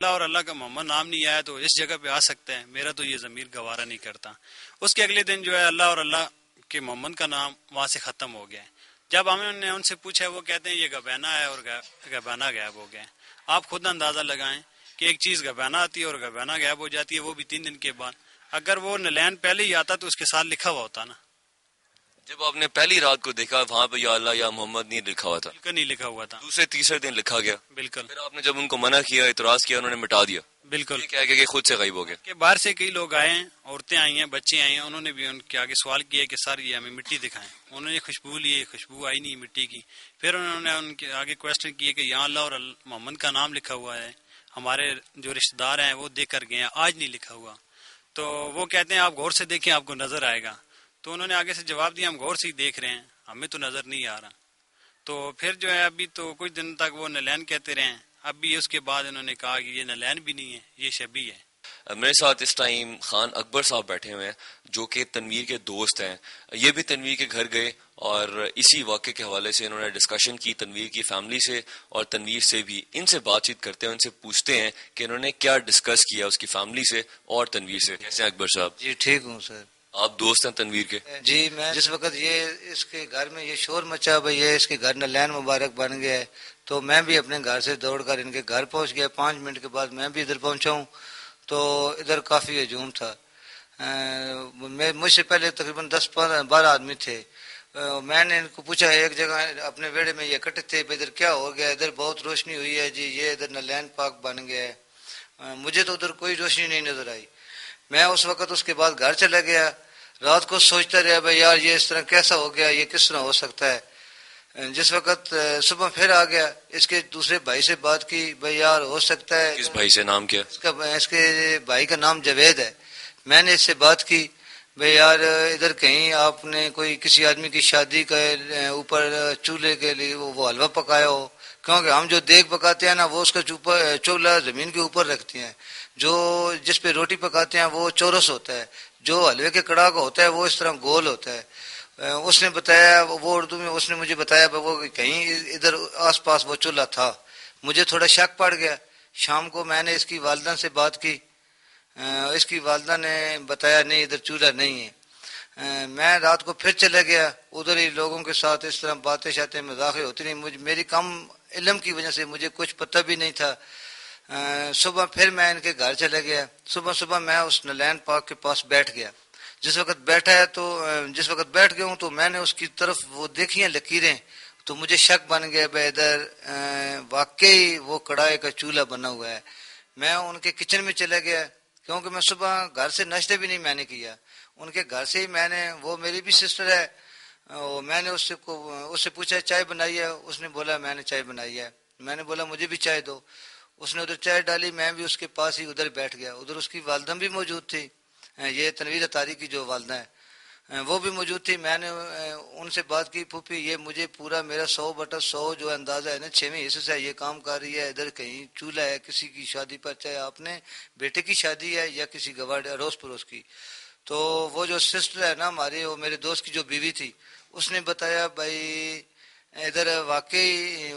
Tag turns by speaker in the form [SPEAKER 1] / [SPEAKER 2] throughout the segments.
[SPEAKER 1] اللہ اور اللہ کا محمد نام نہیں آیا تو اس جگہ پہ آ سکتا ہے، میرا تو یہ ضمیر گوارا نہیں کرتا۔ اس کے اگلے دن جو ہے اللہ اور اللہ کے محمد کا نام وہاں سے ختم ہو گیا۔ جب ہم نے ان سے پوچھا، وہ کہتے ہیں یہ گبینہ ہے اور گبینہ غائب ہو گیا۔ آپ خود اندازہ لگائیں کہ ایک چیز گبینہ آتی ہے اور گبینہ غائب ہو جاتی ہے، وہ بھی 3 دن کے بعد۔ اگر وہ نلین پہلے ہی آتا تو اس کے ساتھ لکھا ہوا ہوتا نا۔
[SPEAKER 2] جب آپ نے پہلی رات کو دیکھا وہاں پہ یا اللہ یا محمد نہیں لکھا ہوا تھا،
[SPEAKER 1] بالکل نہیں لکھا ہوا تھا،
[SPEAKER 2] دوسرے تیسرے دن لکھا گیا،
[SPEAKER 1] بالکل
[SPEAKER 2] پھر آپ نے جب ان کو منع کیا، اعتراض کیا، انہوں نے مٹا دیا،
[SPEAKER 1] بالکل
[SPEAKER 2] یہ کہہ کے کہ خود سے غائب ہو گیا۔
[SPEAKER 1] کہ باہر سے کئی لوگ آئے ہیں، عورتیں آئی ہیں، بچے آئے ہیں، انہوں نے بھی ان کے آگے سوال کیا کہ سر یہ ہمیں مٹی دکھائیں، انہوں نے خوشبو لی، خوشبو آئی نہیں مٹی کی۔ پھر انہوں نے ان کے آگے کوشچن کیے کہ یہاں اللہ اور محمد کا نام لکھا ہوا ہے، ہمارے جو رشتہ دار ہیں وہ دیکھ کر گئے ہیں، آج نہیں لکھا ہوا۔ تو وہ کہتے ہیں آپ غور سے دیکھیں آپ کو نظر آئے گا۔ تو انہوں نے آگے سے جواب دیا ہم غور سے ہی دیکھ رہے ہیں، ہمیں تو نظر نہیں آ رہا۔ تو پھر جو ہے ابھی تو کچھ دن تک وہ نلین کہتے رہے ہیں، اب بھی اس کے بعد انہوں نے کہا کہ یہ نلین بھی نہیں ہے، یہ شبی ہے۔
[SPEAKER 2] میرے ساتھ اس ٹائم خان اکبر صاحب بیٹھے ہوئے ہیں جو کہ تنویر کے دوست ہیں۔ یہ بھی تنویر کے گھر گئے اور اسی واقعے کے حوالے سے انہوں نے ڈسکشن کی تنویر کی فیملی سے اور تنویر سے بھی۔ ان سے بات چیت کرتے ہیں، ان سے پوچھتے ہیں کہ انہوں نے کیا ڈسکس کیا اس کی فیملی سے اور تنویر سے۔ کیسے ہیں اکبر صاحب؟
[SPEAKER 3] جی ٹھیک ہوں سر۔
[SPEAKER 2] آپ دوست ہیں تنویر کے؟
[SPEAKER 3] جی میں جس وقت یہ اس کے گھر میں یہ شور مچا بھائی یہ اس کے گھر نلین مبارک بن گیا ہے، تو میں بھی اپنے گھر سے دوڑ کر ان کے گھر پہنچ گیا۔ 5 منٹ کے بعد میں بھی ادھر پہنچا ہوں تو ادھر کافی ہجوم تھا۔ مجھ سے پہلے تقریباً 10-12 آدمی تھے۔ میں نے ان کو پوچھا، ایک جگہ اپنے ویڑے میں یہ اکٹھے تھے، ادھر کیا ہو گیا؟ ادھر بہت روشنی ہوئی ہے جی، یہ ادھر نلین پاک بن گیا ہے۔ مجھے تو ادھر کوئی روشنی نہیں نظر آئی۔ میں اس وقت اس کے بعد گھر چلا گیا، رات کو سوچتا رہا بھائی یار یہ اس طرح کیسا ہو گیا، یہ کس طرح ہو سکتا ہے۔ جس وقت صبح پھر آ گیا، اس کے دوسرے بھائی سے بات کی، بھائی یار ہو سکتا ہے۔
[SPEAKER 2] کس بھائی سے؟ نام کیا؟
[SPEAKER 3] اس کے بھائی کا نام جاوید ہے۔ میں نے اس سے بات کی، بھائی یار ادھر کہیں آپ نے کوئی کسی آدمی کی شادی کے اوپر چولہے کے لیے وہ حلوہ پکایا ہو، کیونکہ ہم جو دیگ پکاتے ہیں نا وہ اس کا چولہا زمین کے اوپر رکھتے ہیں، جو جس پہ روٹی پکاتے ہیں وہ چورس ہوتا ہے، جو حلوے کے کڑاہ کا ہوتا ہے وہ اس طرح گول ہوتا ہے۔ اس نے بتایا، وہ اردو میں اس نے مجھے بتایا وہ کہیں ادھر آس پاس وہ چولہا تھا۔ مجھے تھوڑا شک پڑ گیا۔ شام کو میں نے اس کی والدہ سے بات کی، اس کی والدہ نے بتایا نہیں ادھر چولہا نہیں ہے۔ میں رات کو پھر چلا گیا، ادھر ہی لوگوں کے ساتھ اس طرح باتیں شاتیں مذاقیں ہوتی نہیں، میری کم علم کی وجہ سے مجھے کچھ پتہ بھی نہیں تھا۔ صبح پھر میں ان کے گھر چلا گیا۔ صبح میں اس نلین پاک کے پاس بیٹھ گیا۔ جس وقت بیٹھ گیا ہوں تو میں نے اس کی طرف وہ دیکھیاں لکیریں تو مجھے شک بن گیا بھائی ادھر واقعی وہ کڑھائی کا چولہا بنا ہوا ہے۔ میں ان کے کچن میں چلا گیا، کیونکہ میں صبح گھر سے ناشتہ بھی نہیں میں نے کیا، ان کے گھر سے ہی میں نے، وہ میری بھی سسٹر ہے، میں نے اس سے پوچھا چائے بنائی ہے؟ اس نے بولا میں نے چائے بنائی ہے۔ میں نے بولا مجھے بھی چائے دو۔ اس نے ادھر چائے ڈالی، میں بھی اس کے پاس ہی ادھر بیٹھ گیا۔ ادھر اس کی والدہ بھی موجود تھی، یہ تنویر اطاری کی جو والدہ ہے وہ بھی موجود تھی۔ میں نے ان سے بات کی، پھوپھی یہ مجھے پورا میرا 100/100 جو اندازہ ہے نا 6ویں حصے سے یہ کام کر رہی ہے، ادھر کہیں چولہا ہے کسی کی شادی پر، چاہے آپ نے بیٹے کی شادی ہے یا کسی گواڑ اڑوس پڑوس کی۔ تو وہ جو سسٹر ہے نا ہماری، وہ میرے دوست کی جو بیوی تھی، اس نے بتایا بھائی ادھر واقعی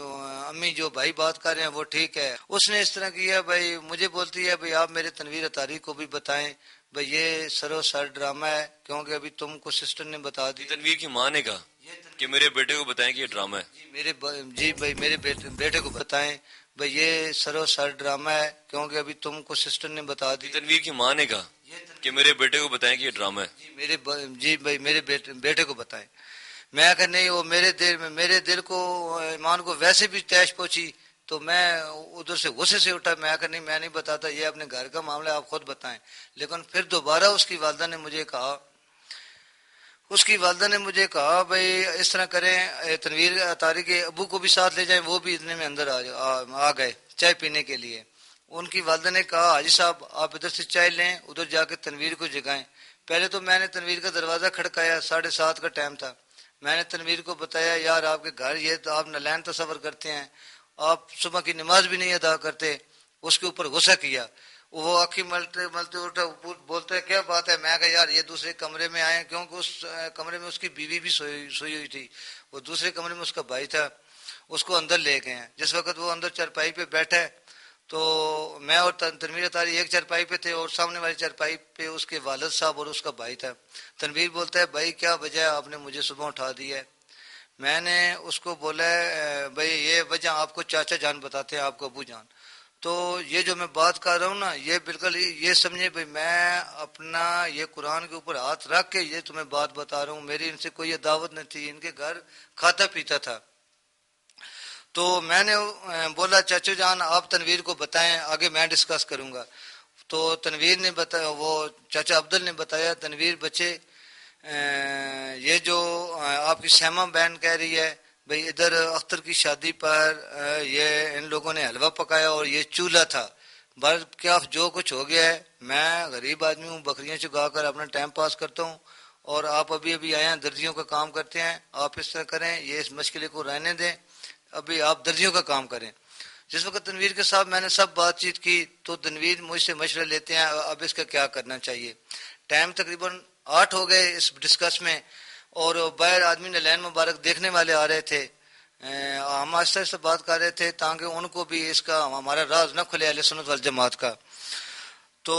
[SPEAKER 3] امی جو بھائی بات کر رہے ہیں وہ ٹھیک ہے۔ اس نے اس طرح کیا بھائی، مجھے بولتی ہے بھائی آپ میرے تنویر اطاری کو بھی بتائیں بھائی یہ سرو سر ڈرامہ ہے، کیونکہ ابھی تم کو سسٹر نے بتا دی۔
[SPEAKER 2] تنویر کی ماں نے کہا کہ میرے بیٹے کو بتائیں کہ یہ ڈرامہ ہے؟
[SPEAKER 3] جی بھائی میرے بیٹے کو بتائیں بھائی یہ سرو سر ڈرامہ ہے، کیونکہ ابھی تم کو سسٹر نے بتا دی۔
[SPEAKER 2] تنویر کی ماں نے کہا کہ میرے بیٹے کو بتائیں کہ یہ ڈرامہ ہے؟
[SPEAKER 3] جی بھائی میرے بیٹے کو بتائیں۔ میں کہ نہیں، وہ میرے دل کو ایمان کو ویسے بھی تیش پہنچی تو میں ادھر سے غصے سے اٹھا۔ میں کہ نہیں، میں نہیں بتاتا، یہ اپنے گھر کا معاملہ آپ خود بتائیں۔ لیکن پھر دوبارہ اس کی والدہ نے مجھے کہا بھائی اس طرح کریں، تنویر اطاری کے ابو کو بھی ساتھ لے جائیں، وہ بھی اتنے میں اندر آ گئے چائے پینے کے لیے۔ ان کی والدہ نے کہا حاجی صاحب آپ ادھر سے چائے لیں، ادھر جا کے تنویر کو جگائیں۔ پہلے تو میں نے تنویر کا دروازہ کھڑکایا، 7:30 کا ٹائم تھا۔ میں نے تنویر کو بتایا یار آپ کے گھر یہ تو آپ نلین تصور کرتے ہیں، آپ صبح کی نماز بھی نہیں ادا کرتے۔ اس کے اوپر غصہ کیا، وہ آنکھیں ملتے اٹھا بولتے کیا بات ہے؟ میں کہا یار یہ دوسرے کمرے میں آئے، کیونکہ اس کمرے میں اس کی بیوی بھی سوئی ہوئی تھی، وہ دوسرے کمرے میں اس کا بھائی تھا، اس کو اندر لے گئے ہیں۔ جس وقت وہ اندر چارپائی پہ بیٹھا ہے تو میں اور تنویر اطاری ایک چارپائی پہ تھے اور سامنے والی چارپائی پہ اس کے والد صاحب اور اس کا بھائی تھا. تنویر بولتا ہے بھائی کیا وجہ آپ نے مجھے صبح اٹھا دیا ہے؟ میں نے اس کو بولا بھائی یہ وجہ آپ کو چاچا جان بتاتے ہیں، آپ کو ابو جان. تو یہ جو میں بات کر رہا ہوں نا یہ بالکل یہ سمجھے بھائی میں اپنا یہ قرآن کے اوپر ہاتھ رکھ کے یہ تمہیں بات بتا رہا ہوں. میری ان سے کوئی دعوت نہیں تھی، ان کے گھر کھاتا پیتا تھا. تو میں نے بولا چاچو جان آپ تنویر کو بتائیں، آگے میں ڈسکس کروں گا. تو تنویر نے بتایا، وہ چاچا عبدل نے بتایا تنویر بچے یہ جو آپ کی سیما بہن کہہ رہی ہے بھئی ادھر اختر کی شادی پر یہ ان لوگوں نے حلوہ پکایا اور یہ چولہا تھا. کیا جو کچھ ہو گیا ہے، میں غریب آدمی ہوں، بکریاں چگا کر اپنا ٹائم پاس کرتا ہوں اور آپ ابھی آئے ہیں، درزیوں کا کام کرتے ہیں. آپ اس طرح کریں، یہ اس مشکلے کو رہنے دیں، ابھی آپ درزیوں کا کام کریں. جس وقت تنویر کے ساتھ میں نے سب بات چیت کی تو تنویر مجھ سے مشورہ لیتے ہیں اب اس کا کیا کرنا چاہیے. ٹائم تقریباً 8 ہو گئے اس ڈسکس میں اور باہر آدمی نلین مبارک دیکھنے والے آ رہے تھے. ہم آہستہ آہستہ بات کر رہے تھے تاکہ ان کو بھی اس کا ہمارا راز نہ کھلے اہل سنت والجماعت کا. تو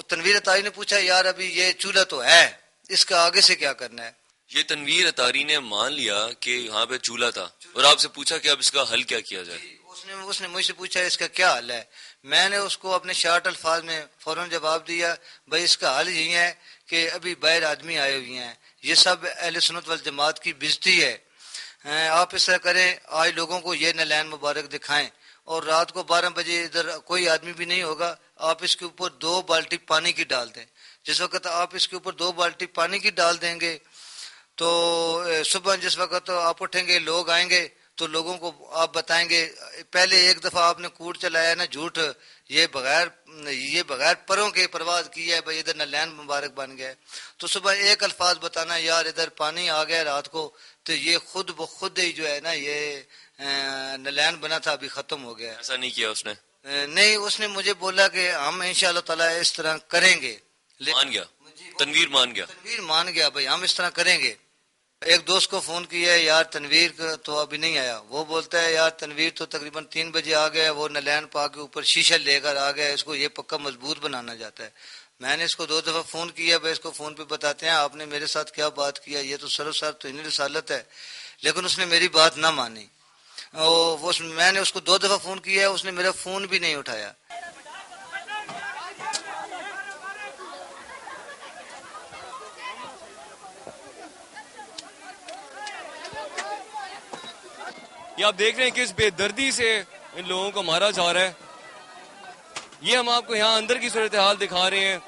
[SPEAKER 3] تنویر اطاری نے پوچھا یار ابھی یہ چولہا تو ہے، اس کا آگے سے کیا کرنا ہے.
[SPEAKER 2] یہ تنویر اطاری نے مان لیا کہ یہاں پہ چولہا تھا اور آپ سے پوچھا کہ اب اس کا حل کیا کیا جائے.
[SPEAKER 3] اس نے مجھ سے پوچھا اس کا کیا حل ہے. میں نے اس کو اپنے شارٹ الفاظ میں فوراً جواب دیا بھائی اس کا حل یہی ہے کہ ابھی باہر آدمی آئے ہوئے ہیں، یہ سب اہل سنت والجماعت کی بےزتی ہے. آپ اس طرح کریں، آج لوگوں کو یہ نلین مبارک دکھائیں اور رات کو 12 بجے ادھر کوئی آدمی بھی نہیں ہوگا، آپ اس کے اوپر 2 بالٹی پانی کی ڈال دیں. جس وقت آپ اس کے اوپر 2 بالٹی پانی کی ڈال دیں گے تو صبح جس وقت آپ اٹھیں گے لوگ آئیں گے تو لوگوں کو آپ بتائیں گے پہلے ایک دفعہ آپ نے کوڑ چلایا نا جھوٹ، یہ بغیر پروں کے پرواز کی ہے بھائی ادھر نلین مبارک بن گیا. تو صبح ایک الفاظ بتانا یار ادھر پانی آ گیا رات کو، تو یہ خود بخود ہی جو ہے نا یہ نلین بنا تھا ابھی ختم ہو گیا.
[SPEAKER 2] ایسا نہیں کیا اس نے؟
[SPEAKER 3] نہیں، اس نے مجھے بولا کہ ہم انشاءاللہ تعالی اس طرح کریں گے.
[SPEAKER 2] مان گیا، تنویر مان گیا.
[SPEAKER 3] تنویر مان گیا بھائی ہم اس طرح کریں گے. ایک دوست کو فون کیا ہے یار تنویر تو ابھی نہیں آیا. وہ بولتا ہے یار تنویر تو تقریباً 3 بجے آ گیا، وہ نلین پا کے اوپر شیشہ لے کر آ گیا، اس کو یہ پکا مضبوط بنانا جاتا ہے. میں نے اس کو 2 دفعہ فون کیا بھائی اس کو فون پہ بتاتے ہیں آپ نے میرے ساتھ کیا بات کیا، یہ تو سر تو انہیں رسالت ہے. لیکن اس نے میری بات نہ مانی. میں نے اس کو 2 دفعہ فون کیا اس نے میرا فون بھی نہیں اٹھایا.
[SPEAKER 2] یہ آپ دیکھ رہے ہیں کہ اس بے دردی سے ان لوگوں کو مارا جا رہا ہے. یہ ہم آپ کو یہاں اندر کی صورتحال دکھا رہے ہیں.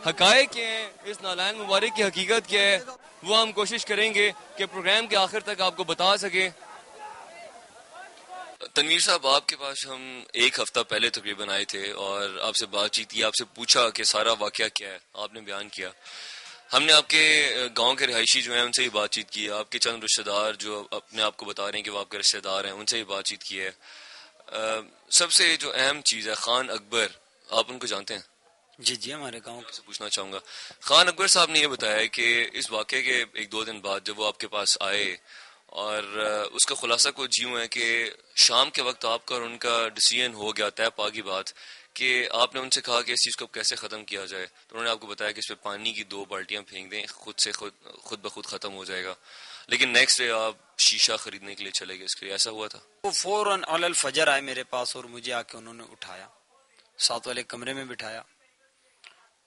[SPEAKER 2] حقائق کیا ہیں، اس نالائن مبارک کی حقیقت کیا ہے، وہ ہم کوشش کریں گے کہ پروگرام کے آخر تک آپ کو بتا سکیں. تنویر صاحب آپ کے پاس ہم 1 ہفتہ پہلے تقریباً آئے تھے اور آپ سے بات چیت کی، آپ سے پوچھا کہ سارا واقعہ کیا ہے. آپ نے بیان کیا. ہم نے آپ کے گاؤں کے رہائشی جو ہیں ان سے ہی بات چیت کی ہے. آپ کے چند رشتہ دار جو اپنے آپ کو بتا رہے ہیں کہ وہ آپ کے رشتہ دار ہیں ان سے ہی بات چیت کی ہے. سب سے جو اہم چیز ہے خان اکبر، آپ ان کو جانتے ہیں؟
[SPEAKER 1] جی ہمارے گاؤں
[SPEAKER 2] سے پوچھنا چاہوں گا. خان اکبر صاحب نے یہ بتایا کہ اس واقعے کے 1-2 دن بعد جب وہ آپ کے پاس آئے اور اس کا خلاصہ کچھ یوں ہے کہ شام کے وقت آپ کا اور ان کا ڈیسیژن ہو گیا، طے پا کی بات کہ آپ نے ان سے کہا کہ اس چیز کو کیسے ختم کیا جائے. تو انہوں نے آپ کو بتایا کہ اس پہ پانی کی 2 بالٹیاں پھینک دیں، خود بخود ختم ہو جائے گا. لیکن نیکسٹ ڈے آپ شیشہ خریدنے کے لیے چلے گئے. اس کے لیے ایسا ہوا تھا؟
[SPEAKER 1] وہ فوراً علی الفجر آئے میرے پاس اور مجھے آ کے انہوں نے اٹھایا، ساتھ والے کمرے میں بٹھایا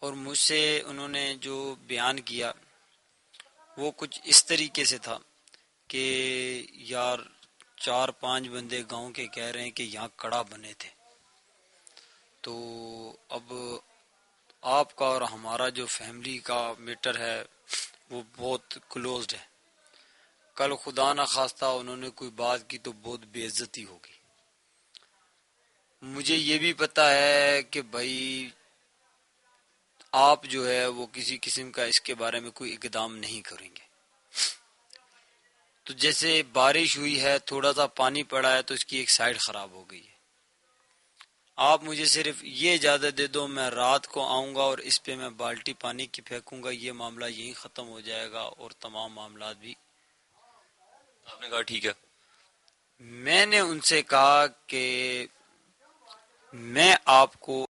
[SPEAKER 1] اور مجھ سے انہوں نے جو بیان کیا وہ کچھ اس طریقے سے تھا کہ یار 4-5 بندے گاؤں کے کہہ رہے ہیں کہ یہاں کڑا بنے تھے، تو اب آپ کا اور ہمارا جو فیملی کا میٹر ہے وہ بہت کلوزڈ ہے. کل خدا نہ خواستہ انہوں نے کوئی بات کی تو بہت بے عزتی ہوگی. مجھے یہ بھی پتا ہے کہ بھائی آپ جو ہے وہ کسی قسم کا اس کے بارے میں کوئی اقدام نہیں کریں گے. تو جیسے بارش ہوئی ہے، تھوڑا سا پانی پڑا ہے تو اس کی ایک سائڈ خراب ہو گئی ہے. آپ مجھے صرف یہ اجازت دے دو، میں رات کو آؤں گا اور اس پہ میں بالٹی پانی کی پھینکوں گا، یہ معاملہ یہیں ختم ہو جائے گا اور تمام معاملات بھی.
[SPEAKER 2] آپ نے کہا ٹھیک ہے.
[SPEAKER 1] میں نے ان سے کہا کہ
[SPEAKER 4] میں آپ کو